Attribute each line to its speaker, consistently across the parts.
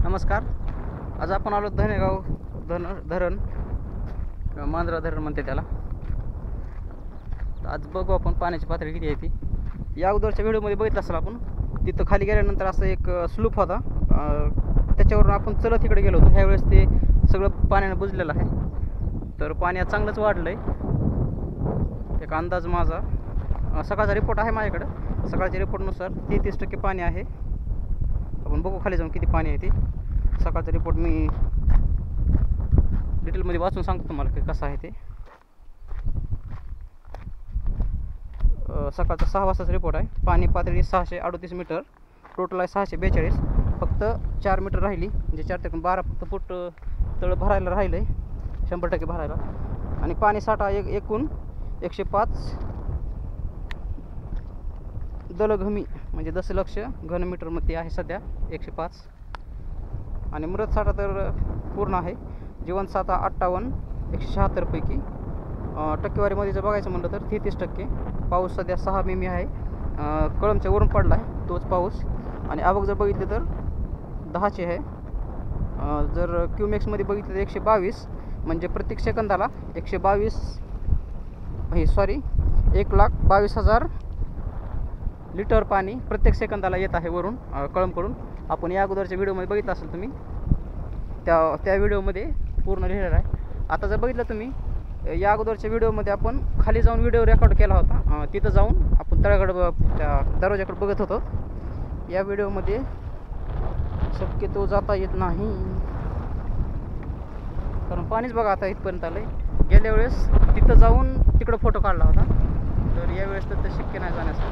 Speaker 1: नमस्कार. आज आपण आलो धनेगाव धरण किंवा मांजरा धरण म्हणते त्याला. आज बघू आपण पाण्याची पातळी किती आहे ती. या अगोदरच्या व्हिडिओमध्ये बघितलं असेल आपण, तिथं खाली गेल्यानंतर असं एक स्लूप होता, त्याच्यावरून आपण चलत इकडे गेलो होतो. ह्यावेळेस ते सगळं पाण्यानं बुजलेलं आहे, तर पाणी आज चांगलंच वाढलं आहे. एक अंदाज माझा सकाळचा रिपोर्ट आहे माझ्याकडं. सकाळच्या रिपोर्टनुसार 33% पाणी आहे. आपण बघू खाली जाऊन किती पाणी आहे ते. सकाळचा रिपोर्ट मी डिटेलमध्ये वाचून सांगतो तुम्हाला की कसं आहे ते. सकाळचा 6 वाजताचा रिपोर्ट आहे. पाणी पातळी 638 मीटर, टोटल आहे 642. फक्त 4 मीटर राहिली, म्हणजे 4 ते 12 फक्त फूट तळ भरायला राहिलं आहे, 100% भरायला. आणि पाणी साठा एकूण 105 दलघमी म्हणजे 10 लक्ष घनमीटरमध्ये आहे सध्या 105. आणि मृत साठा तर पूर्ण आहे. जिवंत साठा 58 176 पैकी. टक्केवारीमध्ये जर बघायचं म्हटलं तर 33%. पाऊस सध्या 6 मिमी आहे. कळमच्या वरून पडला आहे तोच पाऊस. आणि आवक जर बघितली तर 10ची आहे. जर क्यूमॅक्समध्ये बघितलं तर 122, म्हणजे प्रत्येक सेकंदाला 1,22,000 लिटर पाणी प्रत्येक सेकंदाला येत आहे वरून कळमकडून. आपण या अगोदरच्या व्हिडिओमध्ये बघितलं असेल तुम्ही, त्या व्हिडिओमध्ये पूर्ण लिहिलेलं आहे. आता जर बघितलं तुम्ही, या अगोदरच्या व्हिडिओमध्ये आपण खाली जाऊन व्हिडिओ रेकॉर्ड केला होता. तिथं जाऊन आपण तळाकडं त्या दरवाजाकडे बघत होतो. या व्हिडिओमध्ये शक्यतो जाता येत नाही, कारण पाणीच बघा आता इथपर्यंत आलं आहे. गेल्या वेळेस तिथं जाऊन तिकडं फोटो काढला होता, तर यावेळेस तर ते शक्य नाही जाण्याचं.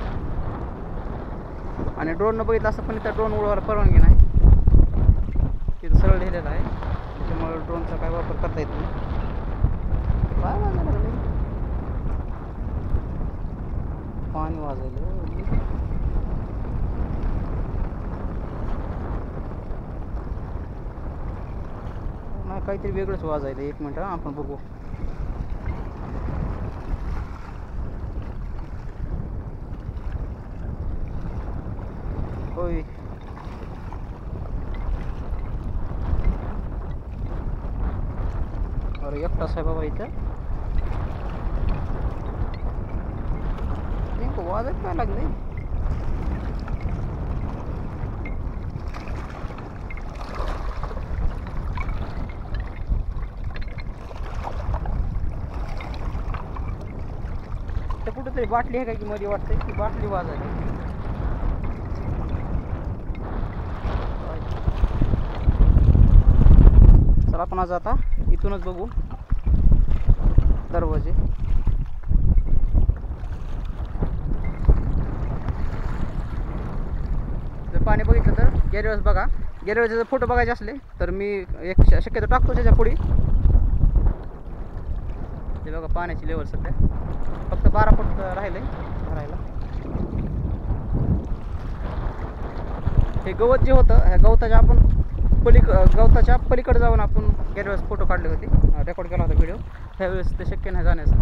Speaker 1: आणि ड्रोननं बघितलं असं, पण इथं ड्रोन उडवायला परवानगी नाही. तिथं सरळ लिहिलेलं आहे, त्याच्यामुळे ड्रोनचा काय वापर करता येत नाही. काय वाजायला लागलं, पाणी वाजायला नाही, काहीतरी वेगळंच वाजायला. 1 मिनिट आपण बघू. होय, अरे एकटाच आहे बाबा इथं. नेमकं वाजत काय लागले. तर कुठेतरी बाटली आहे का की मध्ये वाटतंय की बाटली वाजायला. चला आपण आज आता इथूनच बघू दरवाजे. जर पाणी बघितलं तर गेल्या वेळेस बघा, गेल्या वेळेस जर फोटो बघायचे असले तर मी एक शक्यतो टाकतो त्याच्या पुढे. ते बघा पाण्याची लेवल सध्या फक्त 12 फूट राहिले भरायला. हे गवत जे होतं, ह्या गवताच्या आपण गवताच्या पलीकडे जाऊन आपण गेल्या वेळेस फोटो काढले होते, रेकॉर्ड केला होता व्हिडिओ. त्यावेळेस ते शक्य नाही जाण्याचं.